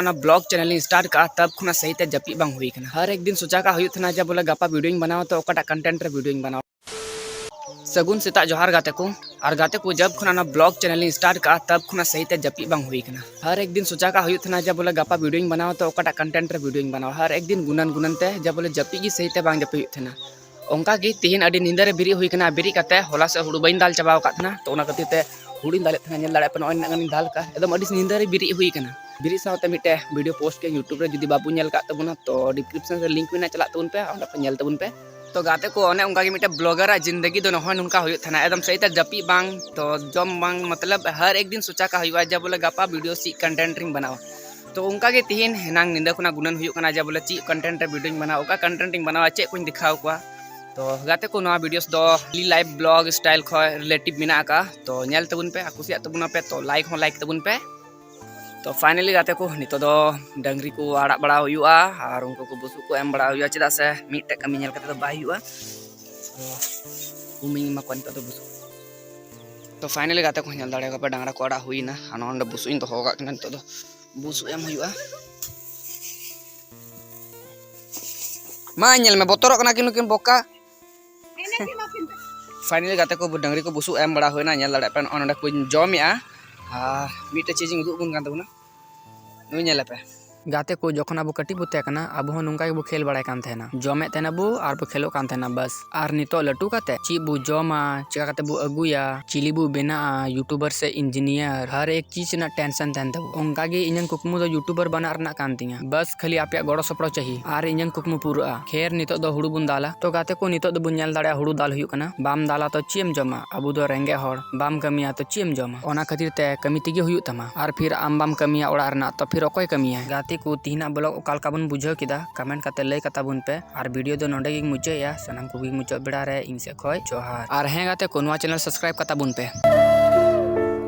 Blog channel start का तब खुना सही ते जपी बांग हुई कना। हर एक दिन सोचा का हुई थे जब बोला गपा वीडियो बनाओ तो ओकाटा कंटेंट रे वीडियो बनाओ। सगुन सेता जोहार गाते को जब खुना ब्लॉग चैनल स्टार्ट का तब खुना सही ते जपी बांग हुई कना। हर एक दिन सोचा का हुई थे जब बोला गपा वीडियो बनाओ तो ओकाटा कंटेंट रे वीडियो बनाओ। हर एक दिन गुनन गुनन ते जब बोले जपी की सही ते बांग जपी थे ओंका की तीन अडी नींदर बिरी हुई कना। बिरी काते होला से हुड़ू बइन दाल चाबाव का था तो खातिर ते हुड़ी दाल नेल दाड़े पे नगन दाल का एकदम अडी नींदर बिरी हुई कना। बिरी साथे मिटे वीडियो पोस्ट के यूट्यूब रे जुदी बाबू नेल का तबुना तो डिस्क्रिप्शन से लिंक में चला तबुन पे ओंडे पे नेल तबुन पे। तो गाते को ओने उनका की मिटे ब्लॉगर जिंदगी दो नहय नुनका हुई थाना एकदम सही ते जपी बांग तो जम बांग मतलब हर एक दिन सोचा का हुआ जब बोले गपा वीडियो सी कंटेंट रिंग बनाओ तो उनका के तीन हेनांग निंदा खुना गुनन हुई कना जब बोले ची कंटेंट वीडियो बनाओ का कंटेंट बनाओ चे को दिखाओ को। तो गाते को नवा वीडियोस दो लाइव ब्लॉग स्टाइल खो रिलेटिव मिना का तो नेल तबुन पे कुसिया तबुना पे तो लाइक तबुन पे। तो फाइनली गाते को नितो दो डंगरी को आड़ा बड़ा हुआ और उनको को बुसु को एम बड़ा हुआ चेदा से मिटे कमी नेल कते तो बाय हुआ तो उमिंग मा को नितो तो बुसु। तो फाइनली गाते को नेल दाड़े पे डांगरा को आड़ा हुईना और ओंडे बुसु इन तो होगा कना नितो दो बुसु एम हुआ मा नेल में बोतरो कना किन बोका। फाइनली गाते को डंगरी को बुसु एम बड़ा हुईना नेल दाड़े पे ओंडे को जमेआ मिटे चीजिंग उदुगुन कान तबुना नुई नेल पे। गाते को जखन अब कटी बुते कना अब हो नुंका बो खेल बड़ाय कान थेना जमे तेना बो और बो खेलो कान थेना बस और नितो लटू काते ची बो जमा चिका काते बो अगुया चिली बो बेना यूट्यूबर से इंजीनियर हर एक चीज ना टेंशन तेन तबो उनका गे इनन कुकमु दो यूट्यूबर बना रना कान तिया बस खाली आपया गड़ो सपड़ो चाहिए और इनन कुकमु पूरा खेर नितो दो हुड़ू बुन दाला। तो गाते को नितो दो बुन नेल दाड़े हुड़ू दाल हुयु कना बाम दाला तो चीम जमा अबु दो रेंगे हर बाम कमिया तो चीम जमा ओना खातिर ते कमी तिगे हुयु तमा और फिर आम बाम कमिया ओड़ा रना तो फिर ओकोय कमिया। गाते को तीना ब्लॉग ओकालका बन बुझाव किदा कमेंट काते लय कता बुन पे और वीडियो दो नोंडे गी मुझे या सनम को गी मुझे बेड़ा रे इन से खोय जोहार और हैं गाते को नवा चैनल सब्सक्राइब कता बुन पे।